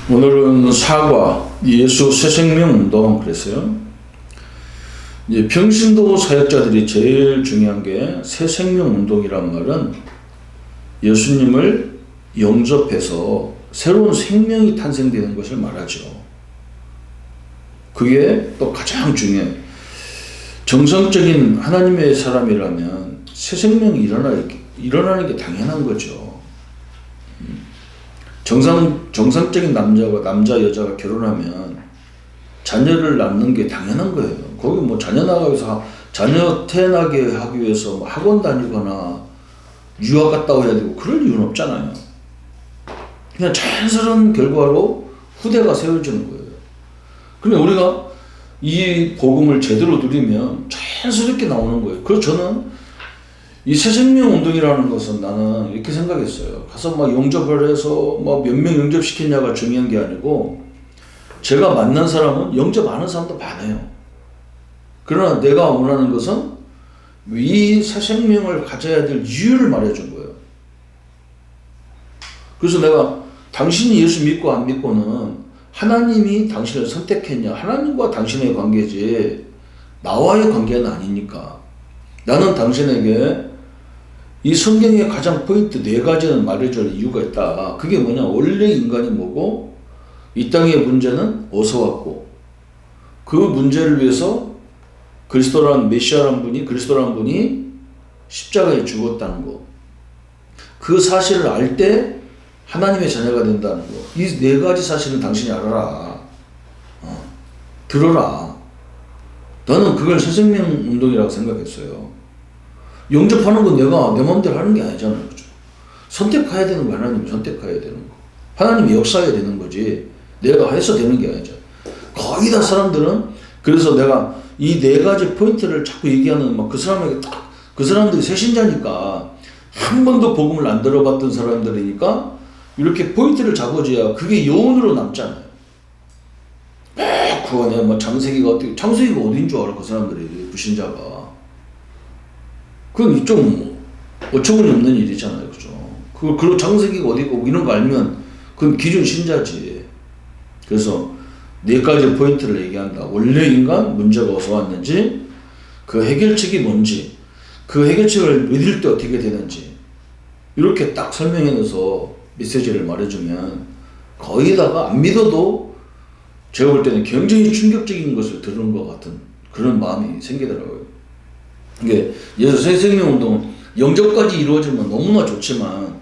오늘은 사과, 예수 새생명 운동 그랬어요. 이제 평신도 사역자들이 제일 중요한 게 새생명 운동이란 말은 예수님을 영접해서 새로운 생명이 탄생되는 것을 말하죠. 그게 또 가장 중요해요. 정상적인 하나님의 사람이라면 새 생명이 일어나는 게 당연한 거죠. 정상적인 남자 여자가 결혼하면 자녀를 낳는 게 당연한 거예요. 거기 뭐 자녀 나가서 자녀 태어나게 하기 위해서 뭐 학원 다니거나 유학 갔다 와야 되고 그럴 이유는 없잖아요. 그냥 자연스러운 결과로 후대가 세워지는 거예요. 근데 우리가 이 복음을 제대로 누리면 자연스럽게 나오는 거예요. 그래서 저는 이 새생명 운동이라는 것은 나는 이렇게 생각했어요. 가서 막 영접을 해서 막 몇 명 영접시켰냐가 중요한 게 아니고, 제가 만난 사람은 영접 안 하는 사람도 많아요. 그러나 내가 원하는 것은 이 새생명을 가져야 될 이유를 말해준 거예요. 그래서 내가 당신이 예수 믿고 안 믿고는 하나님이 당신을 선택했냐, 하나님과 당신의 관계지 나와의 관계는 아니니까. 나는 당신에게 이 성경의 가장 포인트 4가지는 말해줄 이유가 있다. 그게 뭐냐? 원래 인간이 뭐고, 이 땅의 문제는 어디서 왔고, 그 문제를 위해서 그리스도라는 그리스도라는 분이 십자가에 죽었다는 거. 그 사실을 알 때 하나님의 자녀가 된다는 거. 이 4가지 사실은 당신이 알아라. 들어라. 나는 그걸 새생명 운동이라고 생각했어요. 영접하는 건 내가 내 마음대로 하는 게 아니잖아요. 그죠? 선택해야 되는 거, 하나님이 선택해야 되는 거. 하나님이 역사해야 되는 거지. 내가 해서 되는 게 아니잖아요. 거의 다 사람들은, 그래서 내가 이 4가지 포인트를 자꾸 얘기하는 막 그 사람에게 그 사람들이 새신자니까 한 번도 복음을 안 들어봤던 사람들이니까 이렇게 포인트를 잡아줘야 그게 여운으로 남잖아요. 구원해, 뭐 창세기가 어딘 줄 알아, 그 사람들이, 불신자가. 그건 좀 어처구니 없는 일이잖아요. 그죠? 그리고 창세기가 어디고 이런 거 알면 그건 기존 신자지. 그래서 4가지 포인트를 얘기한다. 원래 인간 문제가 어디서 왔는지, 그 해결책이 뭔지, 그 해결책을 믿을 때 어떻게 되는지, 이렇게 딱 설명해서 메시지를 말해주면 거의 다가 안 믿어도 제가 볼 때는 굉장히 충격적인 것을 들은 것 같은 그런 마음이 생기더라고요. 이게 예수 새생명 운동은 영접까지 이루어지면 너무나 좋지만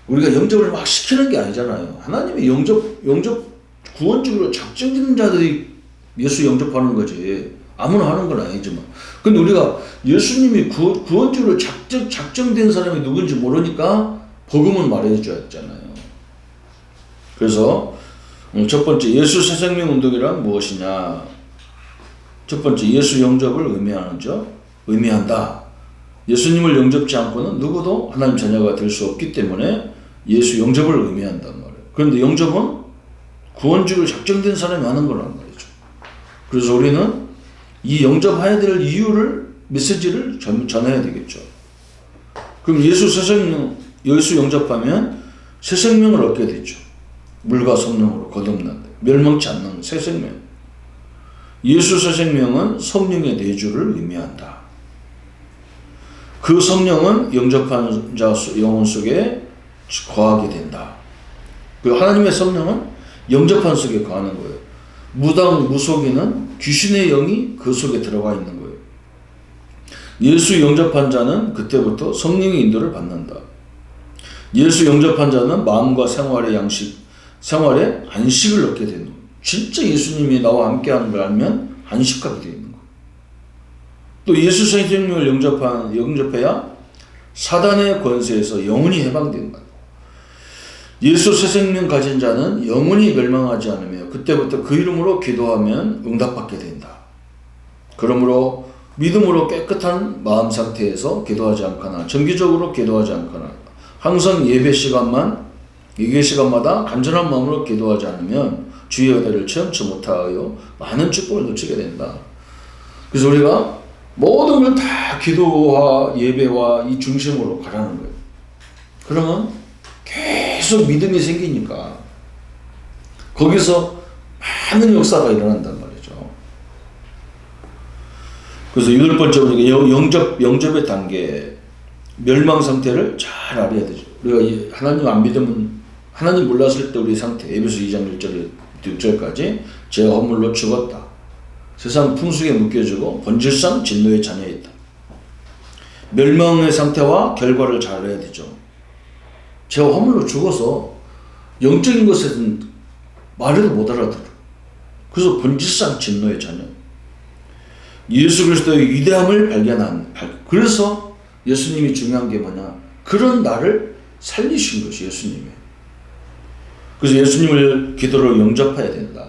우리가 영접을 막 시키는 게 아니잖아요. 하나님이 영접 구원적으로 작정되는 자들이 예수 영접하는 거지 아무나 하는 건 아니지만, 근데 우리가 예수님이 구원적으로 작정된 사람이 누군지 모르니까 복음은 말해줘야 했잖아요. 그래서 첫 번째, 예수 새생명 운동이란 무엇이냐? 첫 번째, 예수 영접을 의미한다. 예수님을 영접지 않고는 누구도 하나님 자녀가 될 수 없기 때문에 예수 영접을 의미한단 말이에요. 그런데 영접은 구원적으로 작정된 사람이 하는 거란 말이죠. 그래서 우리는 이 영접해야 될 이유를, 메시지를 전해야 되겠죠. 그럼 예수 영접하면 새 생명을 얻게 되죠. 물과 성령으로 거듭난다. 멸망치 않는 새 생명. 예수 새 생명은 성령의 내주를 의미한다. 그 성령은 영접한 자 영혼 속에 거하게 된다. 그 하나님의 성령은 영접한 속에 거하는 거예요. 무당 무속인은 귀신의 영이 그 속에 들어가 있는 거예요. 예수 영접한 자는 그때부터 성령의 인도를 받는다. 예수 영접한 자는 마음과 생활의 안식을 얻게 되는 거예요. 진짜 예수님이 나와 함께하는 걸 알면 안식하게 되어 있는 거예요. 또 예수 생명을 영접해야 사단의 권세에서 영원히 해방된다. 예수 새 생명 가진 자는 영원히 멸망하지 않으며 그때부터 그 이름으로 기도하면 응답받게 된다. 그러므로 믿음으로 깨끗한 마음 상태에서 기도하지 않거나 정기적으로 기도하지 않거나 항상 예배 시간마다 간절한 마음으로 기도하지 않으면 주의 은혜를 체험치 못하여 많은 축복을 놓치게 된다. 그래서 우리가 모든 걸 다 기도와 예배와 이 중심으로 가라는 거예요. 그러면 계속 믿음이 생기니까 거기서 많은 역사가 일어난단 말이죠. 그래서 여덟 번째 보니까 영접의 단계, 멸망 상태를 잘 알아야 되죠. 우리가 하나님 안 믿으면, 하나님 몰랐을 때 우리 상태, 에베소 2장 1절 6절까지 죄와 허물로 죽었다. 세상 풍속에 묶여지고 본질상 진노의 자녀이다. 멸망의 상태와 결과를 잘 알아야 되죠. 죄와 허물로 죽어서 영적인 것에는 말해도 못 알아들어. 그래서 본질상 진노의 자녀. 예수 그리스도의 위대함을 그래서 예수님이 중요한 게 뭐냐? 그런 나를 살리신 것이 예수님이에요. 그래서 예수님을 기도로 영접해야 된다.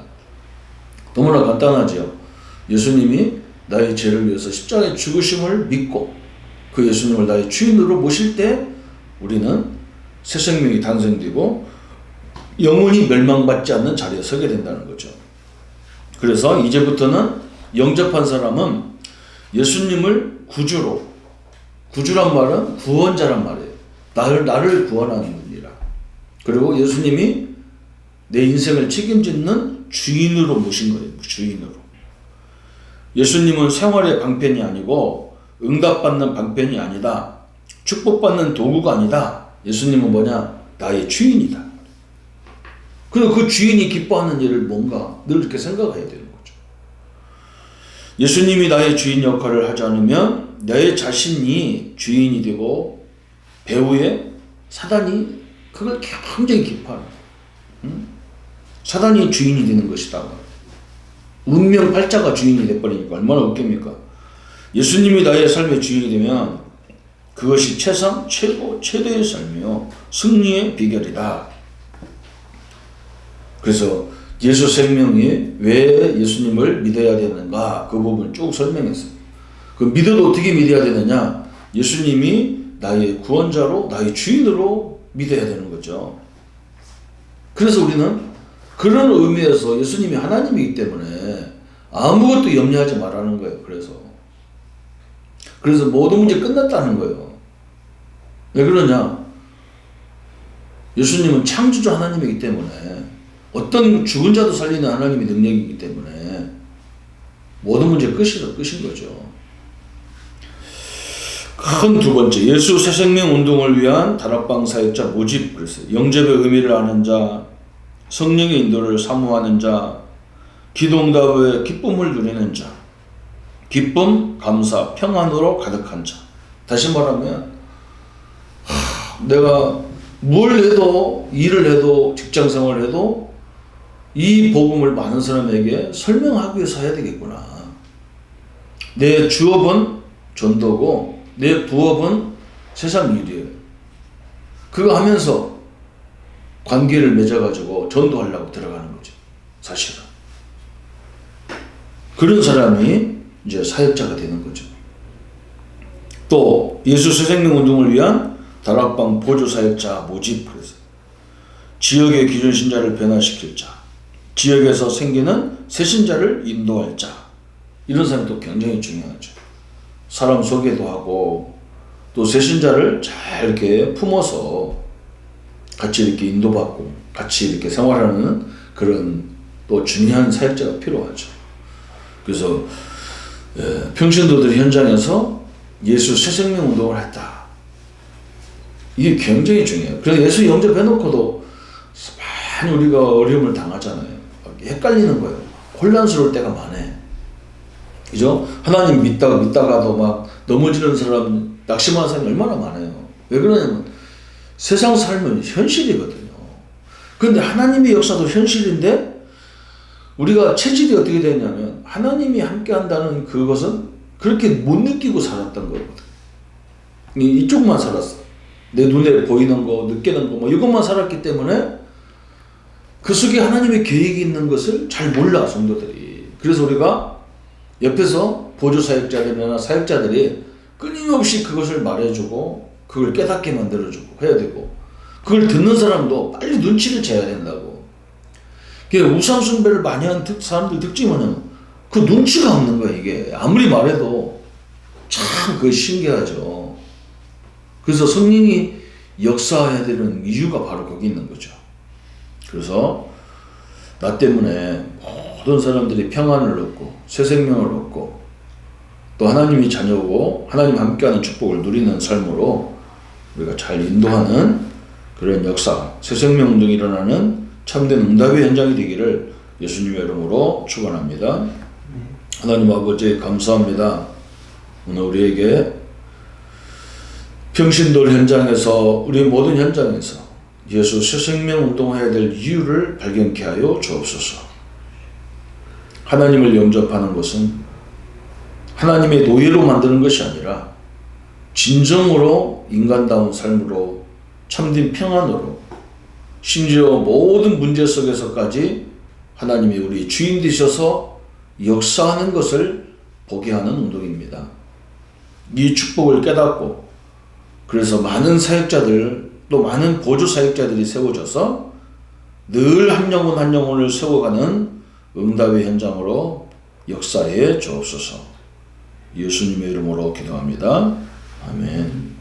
너무나 간단하죠. 예수님이 나의 죄를 위해서 십자가의 죽으심을 믿고 그 예수님을 나의 주인으로 모실 때 우리는 새 생명이 탄생되고 영원히 멸망받지 않는 자리에 서게 된다는 거죠. 그래서 이제부터는 영접한 사람은 예수님을 구주란 말은 구원자란 말이에요. 나를 구원하는 분이라. 그리고 예수님이 내 인생을 책임짓는 주인으로 모신 거예요. 주인으로. 예수님은 생활의 방편이 아니고 응답받는 방편이 아니다. 축복받는 도구가 아니다. 예수님은 뭐냐? 나의 주인이다. 그리고 그 주인이 기뻐하는 일을 뭔가 늘 이렇게 생각해야 되는 거죠. 예수님이 나의 주인 역할을 하지 않으면 내 자신이 주인이 되고 배후에 사단이 그걸 굉장히 기뻐하는 거예요. 사단이 주인이 되는 것이다. 운명 팔자가 주인이 돼버리니까 얼마나 웃깁니까? 예수님이 나의 삶의 주인이 되면 그것이 최대의 삶이요 승리의 비결이다. 그래서 예수 생명이 왜 예수님을 믿어야 되는가 그 부분을 쭉 설명했어요. 그 믿어도 어떻게 믿어야 되느냐? 예수님이 나의 구원자로 나의 주인으로 믿어야 되는 거죠. 그래서 우리는 그런 의미에서 예수님이 하나님이기 때문에 아무것도 염려하지 말라는 거예요. 그래서 모든 문제 끝났다는 거예요. 왜 그러냐? 예수님은 창조주 하나님이기 때문에 어떤 죽은 자도 살리는 하나님의 능력이기 때문에 모든 문제 끝인 거죠. 큰 두 번째, 예수 새생명 운동을 위한 다락방 사역자 모집. 그랬어요. 영접의 의미를 아는 자, 성령의 인도를 사모하는 자, 기도응답의 기쁨을 누리는 자, 기쁨, 감사, 평안으로 가득한 자. 다시 말하면 내가 뭘 해도, 일을 해도, 직장생활을 해도 이 복음을 많은 사람에게 설명하기 위해서 해야 되겠구나. 내 주업은 전도고 내 부업은 세상 일이에요. 그거 하면서 관계를 맺어가지고 전도하려고 들어가는 거죠. 사실은. 그런 사람이 이제 사역자가 되는 거죠. 또 예수 새생명 운동을 위한 다락방 보조 사역자 모집. 그래서 지역의 기존 신자를 변화시킬 자, 지역에서 생기는 새 신자를 인도할 자, 이런 사람이 또 굉장히 중요하죠. 사람 소개도 하고 또 새 신자를 잘 이렇게 품어서 같이 이렇게 인도받고 같이 이렇게 생활하는 그런 또 중요한 사역자가 필요하죠. 그래서 평신도들 현장에서 예수 새생명 운동을 했다. 이게 굉장히 중요해요. 그래서 예수 영접해놓고도 많이 우리가 어려움을 당하잖아요. 헷갈리는 거예요. 혼란스러울 때가 많아요. 그죠? 하나님 믿다가도 막 넘어지는 사람, 낙심하는 사람이 얼마나 많아요. 왜 그러냐면 세상 삶은 현실이거든요. 그런데 하나님의 역사도 현실인데 우리가 체질이 어떻게 되냐면 하나님이 함께 한다는 그것은 그렇게 못 느끼고 살았던 거거든. 이쪽만 살았어. 내 눈에 보이는 거, 느끼는 거, 뭐 이것만 살았기 때문에 그 속에 하나님의 계획이 있는 것을 잘 몰라, 성도들이. 그래서 우리가 옆에서 보조사역자들이나 사역자들이 끊임없이 그것을 말해주고 그걸 깨닫게 만들어주고 해야 되고 그걸 듣는 사람도 빨리 눈치를 채야 된다고. 우상 숭배를 많이 하는 사람들 특징은 그 눈치가 없는 거야. 이게 아무리 말해도 참 그게 신기하죠. 그래서 성령이 역사해야 되는 이유가 바로 거기 있는 거죠. 그래서 나 때문에 모든 사람들이 평안을 얻고 새 생명을 얻고 또 하나님이 자녀고 하나님 함께하는 축복을 누리는 삶으로 우리가 잘 인도하는 그런 역사, 새 생명 운동이 일어나는 참된 응답의 현장이 되기를 예수님의 이름으로 축원합니다. 하나님 아버지 감사합니다. 오늘 우리에게 평신도를 현장에서 우리 모든 현장에서 예수 새 생명 운동해야 될 이유를 발견케 하여 주옵소서. 하나님을 영접하는 것은 하나님의 노예로 만드는 것이 아니라 진정으로 인간다운 삶으로 참된 평안으로 심지어 모든 문제 속에서까지 하나님이 우리 주인 되셔서 역사하는 것을 보게 하는 운동입니다. 이 축복을 깨닫고 그래서 많은 사역자들 또 많은 보조 사역자들이 세워져서 늘 한 영혼 한 영혼을 세워가는 응답의 현장으로 역사해 주옵소서. 예수님의 이름으로 기도합니다. 아멘.